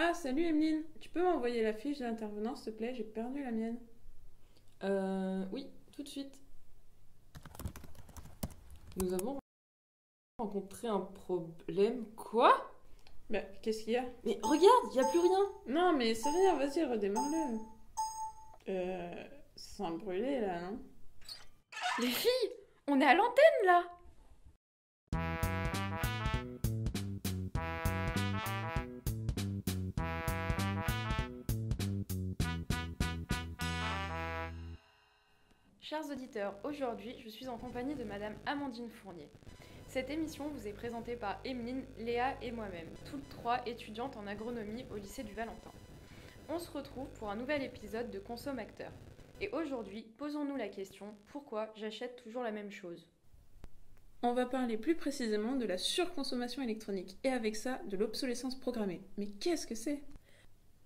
Ah, salut Emeline, tu peux m'envoyer la fiche d'intervenant s'il te plaît, j'ai perdu la mienne. Oui, tout de suite. Nous avons rencontré un problème. Quoi? Bah, qu'est-ce qu'il y a? Mais regarde, il n'y a plus rien. Non, mais c'est rien, vas-y, redémarre-le. Ça sent brûlé là, non? Les filles, on est à l'antenne là. Chers auditeurs, aujourd'hui je suis en compagnie de Madame Amandine Fournier. Cette émission vous est présentée par Emeline, Léa et moi-même, toutes trois étudiantes en agronomie au lycée du Valentin. On se retrouve pour un nouvel épisode de Consom'Acteur. Et aujourd'hui, posons-nous la question, pourquoi j'achète toujours la même chose? On va parler plus précisément de la surconsommation électronique et avec ça, de l'obsolescence programmée. Mais qu'est-ce que c'est?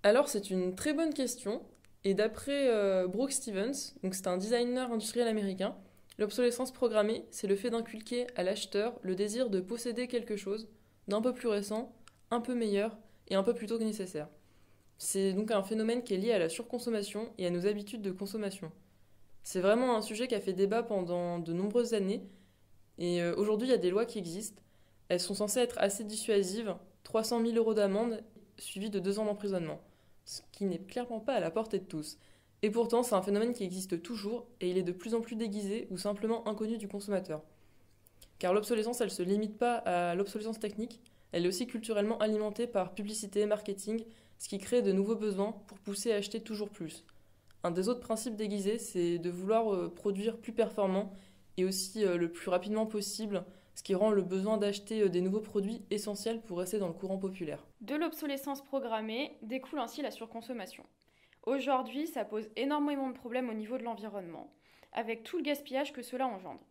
Alors, c'est une très bonne question. Et d'après Brooke Stevens, donc c'est un designer industriel américain, l'obsolescence programmée, c'est le fait d'inculquer à l'acheteur le désir de posséder quelque chose d'un peu plus récent, un peu meilleur et un peu plus tôt que nécessaire. C'est donc un phénomène qui est lié à la surconsommation et à nos habitudes de consommation. C'est vraiment un sujet qui a fait débat pendant de nombreuses années et aujourd'hui il y a des lois qui existent. Elles sont censées être assez dissuasives, 300 000 euros d'amende suivies de 2 ans d'emprisonnement, ce qui n'est clairement pas à la portée de tous. Et pourtant c'est un phénomène qui existe toujours et il est de plus en plus déguisé ou simplement inconnu du consommateur. Car l'obsolescence elle se limite pas à l'obsolescence technique, elle est aussi culturellement alimentée par publicité, marketing, ce qui crée de nouveaux besoins pour pousser à acheter toujours plus. Un des autres principes déguisés, c'est de vouloir produire plus performant et aussi le plus rapidement possible, ce qui rend le besoin d'acheter des nouveaux produits essentiel pour rester dans le courant populaire. De l'obsolescence programmée découle ainsi la surconsommation. Aujourd'hui, ça pose énormément de problèmes au niveau de l'environnement, avec tout le gaspillage que cela engendre.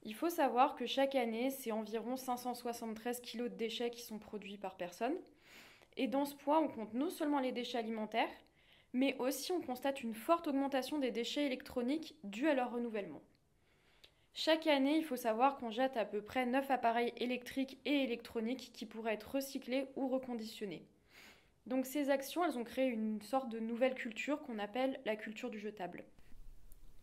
Il faut savoir que chaque année, c'est environ 573 kg de déchets qui sont produits par personne. Et dans ce poids, on compte non seulement les déchets alimentaires, mais aussi on constate une forte augmentation des déchets électroniques dus à leur renouvellement. Chaque année, il faut savoir qu'on jette à peu près 9 appareils électriques et électroniques qui pourraient être recyclés ou reconditionnés. Donc ces actions, elles ont créé une sorte de nouvelle culture qu'on appelle la culture du jetable.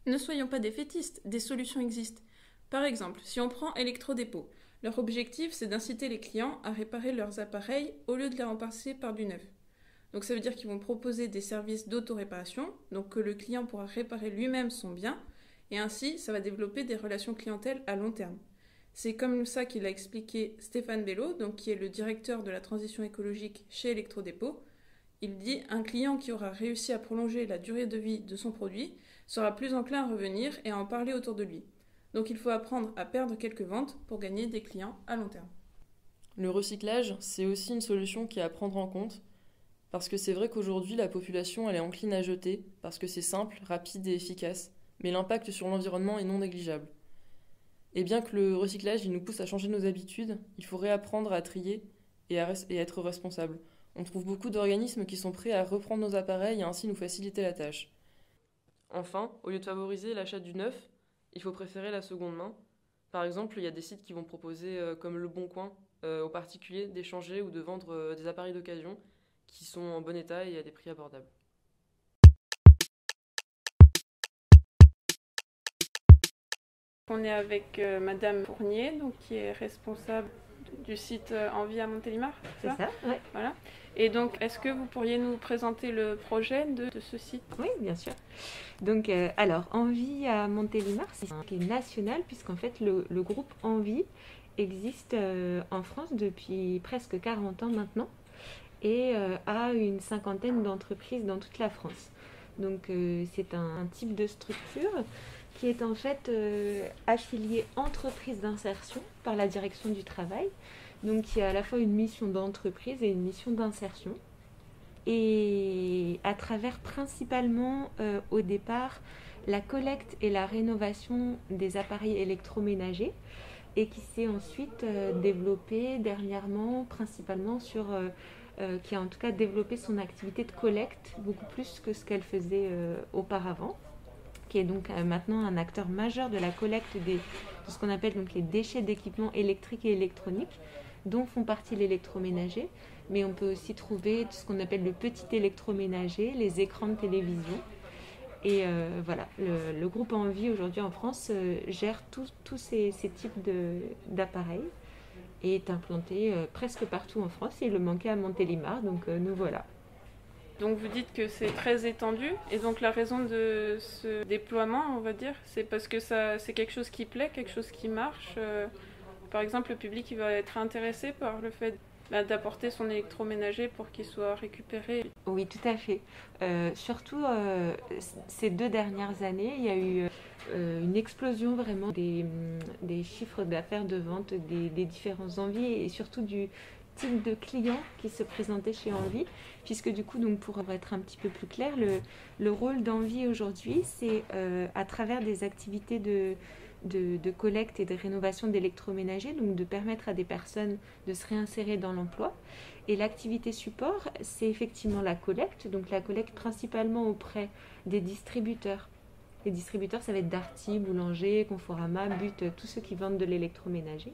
Ne soyons pas défaitistes, des solutions existent. Par exemple, si on prend Electrodépôt, leur objectif c'est d'inciter les clients à réparer leurs appareils au lieu de les remplacer par du neuf. Donc ça veut dire qu'ils vont proposer des services d'autoréparation, donc que le client pourra réparer lui-même son bien, et ainsi ça va développer des relations clientèle à long terme. C'est comme ça qu'il a expliqué Stéphane Bello, donc qui est le directeur de la transition écologique chez Electrodépôt. Il dit un client qui aura réussi à prolonger la durée de vie de son produit sera plus enclin à revenir et à en parler autour de lui. Donc il faut apprendre à perdre quelques ventes pour gagner des clients à long terme. Le recyclage, c'est aussi une solution qui est à prendre en compte, parce que c'est vrai qu'aujourd'hui la population elle est encline à jeter, parce que c'est simple, rapide et efficace, mais l'impact sur l'environnement est non négligeable. Et bien que le recyclage il nous pousse à changer nos habitudes, il faut réapprendre à trier et à être responsable. On trouve beaucoup d'organismes qui sont prêts à reprendre nos appareils et ainsi nous faciliter la tâche. Enfin, au lieu de favoriser l'achat du neuf, il faut préférer la seconde main. Par exemple, il y a des sites qui vont proposer, comme Le Bon Coin, aux particuliers d'échanger ou de vendre des appareils d'occasion qui sont en bon état et à des prix abordables. On est avec Madame Fournier, donc, qui est responsable du site Envie à Montélimar, C'est ça, oui. Voilà. Et donc, est-ce que vous pourriez nous présenter le projet de ce site? Oui, bien sûr. Donc, alors, Envie à Montélimar, c'est un qui est national, puisqu'en fait, le groupe Envie existe en France depuis presque 40 ans maintenant et a une cinquantaine d'entreprises dans toute la France. Donc, c'est un type de structure qui est en fait affiliée entreprise d'insertion par la direction du travail, donc qui a à la fois une mission d'entreprise et une mission d'insertion. Et à travers principalement au départ la collecte et la rénovation des appareils électroménagers et qui s'est ensuite développée dernièrement principalement sur qui a en tout cas développé son activité de collecte beaucoup plus que ce qu'elle faisait auparavant, qui est donc maintenant un acteur majeur de la collecte de ce qu'on appelle donc les déchets d'équipements électriques et électroniques, dont font partie l'électroménager, mais on peut aussi trouver tout ce qu'on appelle le petit électroménager, les écrans de télévision. Et voilà, le groupe Envie aujourd'hui en France gère tous ces types d'appareils et est implanté presque partout en France. Il le manquait à Montélimar, donc nous voilà. Donc vous dites que c'est très étendu, et donc la raison de ce déploiement, on va dire, c'est parce que c'est quelque chose qui plaît, quelque chose qui marche. Par exemple, le public il va être intéressé par le fait d'apporter son électroménager pour qu'il soit récupéré. Oui, tout à fait. Surtout ces 2 dernières années, il y a eu une explosion vraiment des chiffres d'affaires de vente des différents Envies et surtout du type de clients qui se présentaient chez Envie, puisque du coup, donc, pour être un petit peu plus clair, le rôle d'Envie aujourd'hui, c'est à travers des activités de collecte et de rénovation d'électroménager, donc de permettre à des personnes de se réinsérer dans l'emploi. Et l'activité support, c'est effectivement la collecte, donc la collecte principalement auprès des distributeurs. Les distributeurs, ça va être Darty, Boulanger, Conforama, But, tous ceux qui vendent de l'électroménager.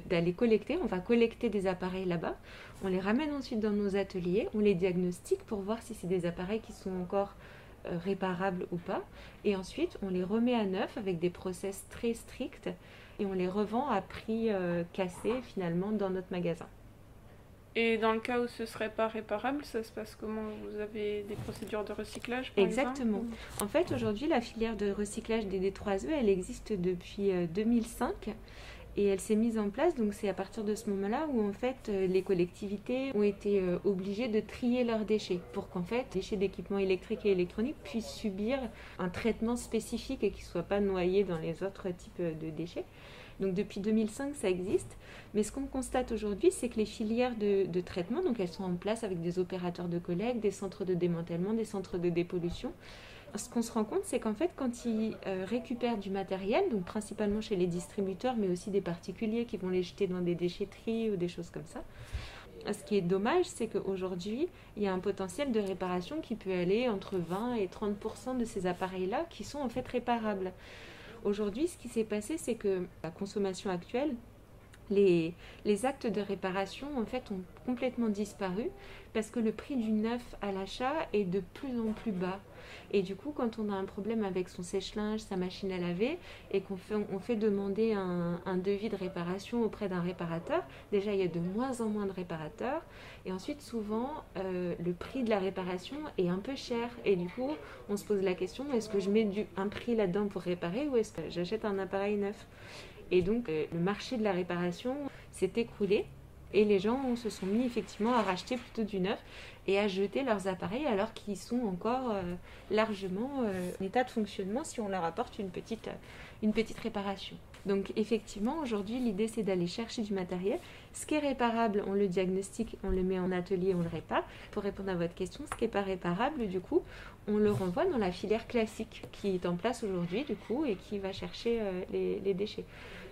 D'aller collecter, on va collecter des appareils là-bas, on les ramène ensuite dans nos ateliers, on les diagnostique pour voir si c'est des appareils qui sont encore réparables ou pas, et ensuite on les remet à neuf avec des process très stricts et on les revend à prix cassé finalement dans notre magasin. Et dans le cas où ce ne serait pas réparable, ça se passe comment? Vous avez des procédures de recyclage par Exactement. exemple? En fait, aujourd'hui, la filière de recyclage des D3E, elle existe depuis 2005. Et elle s'est mise en place, donc c'est à partir de ce moment-là où en fait les collectivités ont été obligées de trier leurs déchets pour qu'en fait les déchets d'équipements électriques et électroniques puissent subir un traitement spécifique et qu'ils ne soient pas noyés dans les autres types de déchets. Donc depuis 2005 ça existe, mais ce qu'on constate aujourd'hui c'est que les filières de traitement, donc elles sont en place avec des opérateurs de collecte, des centres de démantèlement, des centres de dépollution. Ce qu'on se rend compte, c'est qu'en fait, quand ils récupèrent du matériel, donc principalement chez les distributeurs, mais aussi des particuliers qui vont les jeter dans des déchetteries ou des choses comme ça, ce qui est dommage, c'est qu'aujourd'hui, il y a un potentiel de réparation qui peut aller entre 20 et 30% de ces appareils-là qui sont en fait réparables. Aujourd'hui, ce qui s'est passé, c'est que la consommation actuelle, les actes de réparation en fait ont complètement disparu parce que le prix du neuf à l'achat est de plus en plus bas. Et du coup, quand on a un problème avec son sèche-linge, sa machine à laver, et on fait demander un devis de réparation auprès d'un réparateur, déjà il y a de moins en moins de réparateurs, et ensuite souvent le prix de la réparation est un peu cher, et du coup on se pose la question, est-ce que je mets un prix là-dedans pour réparer ou est-ce que j'achète un appareil neuf? Et donc le marché de la réparation s'est écroulé. Et les gens se sont mis effectivement à racheter plutôt du neuf et à jeter leurs appareils alors qu'ils sont encore largement en état de fonctionnement si on leur apporte une petite réparation. Donc effectivement, aujourd'hui, l'idée c'est d'aller chercher du matériel. Ce qui est réparable, on le diagnostique, on le met en atelier, on le répare. Pour répondre à votre question, ce qui n'est pas réparable, du coup, on le renvoie dans la filière classique qui est en place aujourd'hui, du coup, et qui va chercher les déchets.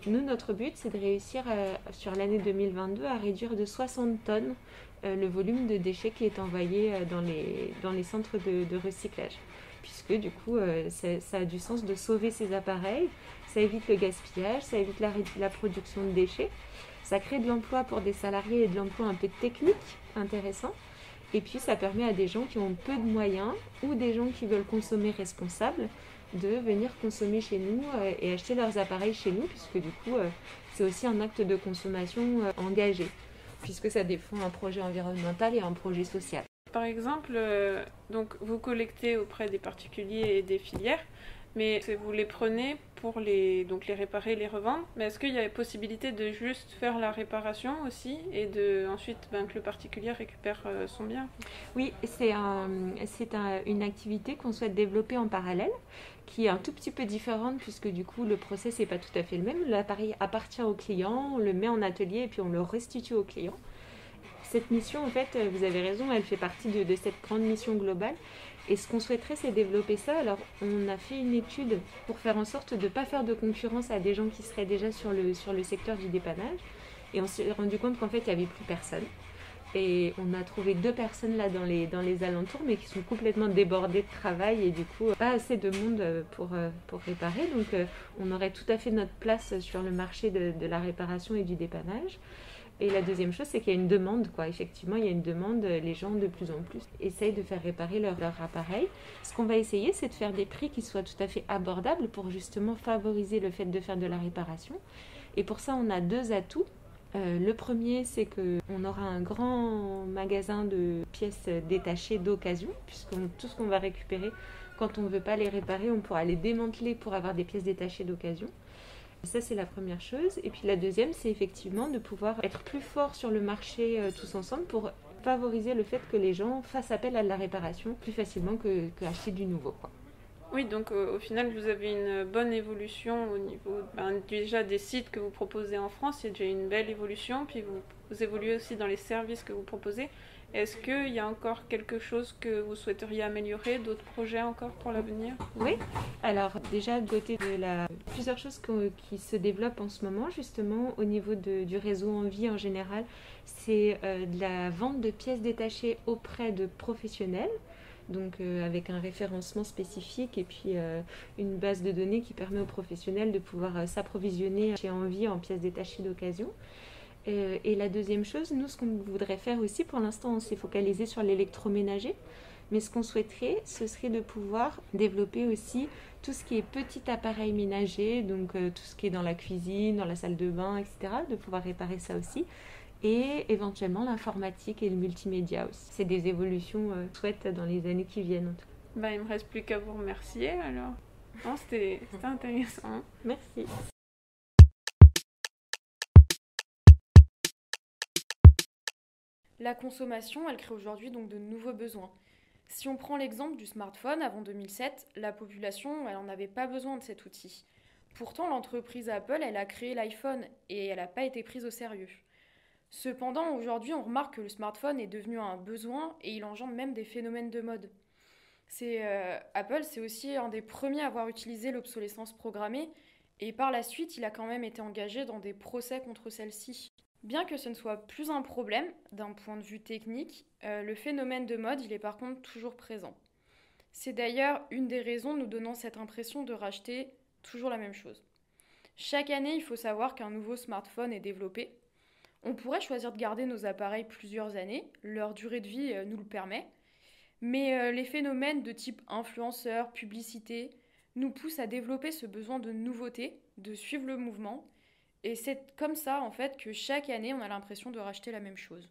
Nous, notre but, c'est de réussir sur l'année 2022 à réduire de 60 tonnes le volume de déchets qui est envoyé dans les centres de recyclage. Puisque du coup, ça a du sens de sauver ces appareils, ça évite le gaspillage, ça évite la production de déchets, ça crée de l'emploi pour des salariés et de l'emploi un peu technique, intéressant. Et puis ça permet à des gens qui ont peu de moyens ou des gens qui veulent consommer responsable de venir consommer chez nous et acheter leurs appareils chez nous, puisque du coup c'est aussi un acte de consommation engagé, puisque ça défend un projet environnemental et un projet social. Par exemple, donc vous collectez auprès des particuliers et des filières, mais vous les prenez pour les réparer et les revendre. Mais est-ce qu'il y a la possibilité de juste faire la réparation aussi et ensuite que le particulier récupère son bien? Oui, c'est une activité qu'on souhaite développer en parallèle, qui est un tout petit peu différente puisque du coup le process n'est pas tout à fait le même. L'appareil appartient au client, on le met en atelier et puis on le restitue au client. Cette mission, en fait, vous avez raison, elle fait partie de cette grande mission globale. Et ce qu'on souhaiterait, c'est développer ça. Alors, on a fait une étude pour faire en sorte de ne pas faire de concurrence à des gens qui seraient déjà sur le secteur du dépannage. Et on s'est rendu compte qu'en fait, il n'y avait plus personne. Et on a trouvé 2 personnes là dans les alentours, mais qui sont complètement débordées de travail et du coup, pas assez de monde pour réparer. Donc, on aurait tout à fait notre place sur le marché de la réparation et du dépannage. Et la deuxième chose, c'est qu'il y a une demande, quoi. Effectivement, il y a une demande. Les gens, de plus en plus, essayent de faire réparer leur appareil. Ce qu'on va essayer, c'est de faire des prix qui soient tout à fait abordables pour justement favoriser le fait de faire de la réparation. Et pour ça, on a 2 atouts. Le premier, c'est qu'on aura un grand magasin de pièces détachées d'occasion, puisque tout ce qu'on va récupérer, quand on ne veut pas les réparer, on pourra les démanteler pour avoir des pièces détachées d'occasion. Ça, c'est la première chose. Et puis la deuxième, c'est effectivement de pouvoir être plus fort sur le marché tous ensemble pour favoriser le fait que les gens fassent appel à de la réparation plus facilement qu'acheter du nouveau, quoi. Oui, donc au final, vous avez une bonne évolution au niveau déjà des sites que vous proposez en France. Il y a déjà une belle évolution, puis vous évoluez aussi dans les services que vous proposez. Est-ce qu'il y a encore quelque chose que vous souhaiteriez améliorer, d'autres projets encore pour l'avenir? Oui, alors déjà de côté plusieurs choses qui se développent en ce moment, justement au niveau du réseau Envie en général, c'est de la vente de pièces détachées auprès de professionnels. Donc avec un référencement spécifique et puis une base de données qui permet aux professionnels de pouvoir s'approvisionner chez Envie en pièces détachées d'occasion. Et la deuxième chose, nous, ce qu'on voudrait faire aussi, pour l'instant, on s'est focalisé sur l'électroménager, mais ce qu'on souhaiterait, ce serait de pouvoir développer aussi tout ce qui est petit appareil ménager, donc tout ce qui est dans la cuisine, dans la salle de bain, etc., de pouvoir réparer ça aussi. Et éventuellement l'informatique et le multimédia aussi. C'est des évolutions chouettes dans les années qui viennent en tout cas. Il ne me reste plus qu'à vous remercier alors. Non, c'était intéressant. Merci. La consommation, elle crée aujourd'hui donc de nouveaux besoins. Si on prend l'exemple du smartphone, avant 2007, la population, elle n'en avait pas besoin de cet outil. Pourtant, l'entreprise Apple, elle a créé l'iPhone et elle n'a pas été prise au sérieux. Cependant, aujourd'hui, on remarque que le smartphone est devenu un besoin et il engendre même des phénomènes de mode. Apple, c'est aussi un des premiers à avoir utilisé l'obsolescence programmée et par la suite, il a quand même été engagé dans des procès contre celle-ci. Bien que ce ne soit plus un problème d'un point de vue technique, le phénomène de mode, il est par contre toujours présent. C'est d'ailleurs une des raisons nous donnant cette impression de racheter toujours la même chose. Chaque année, il faut savoir qu'un nouveau smartphone est développé. On pourrait choisir de garder nos appareils plusieurs années, leur durée de vie nous le permet, mais les phénomènes de type influenceur, publicité, nous poussent à développer ce besoin de nouveauté, de suivre le mouvement, et c'est comme ça en fait que chaque année on a l'impression de racheter la même chose.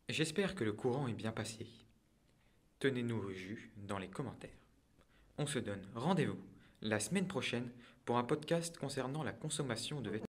J'espère que le courant est bien passé. Tenez-nous au jus dans les commentaires. On se donne rendez-vous la semaine prochaine pour un podcast concernant la consommation de vêtements.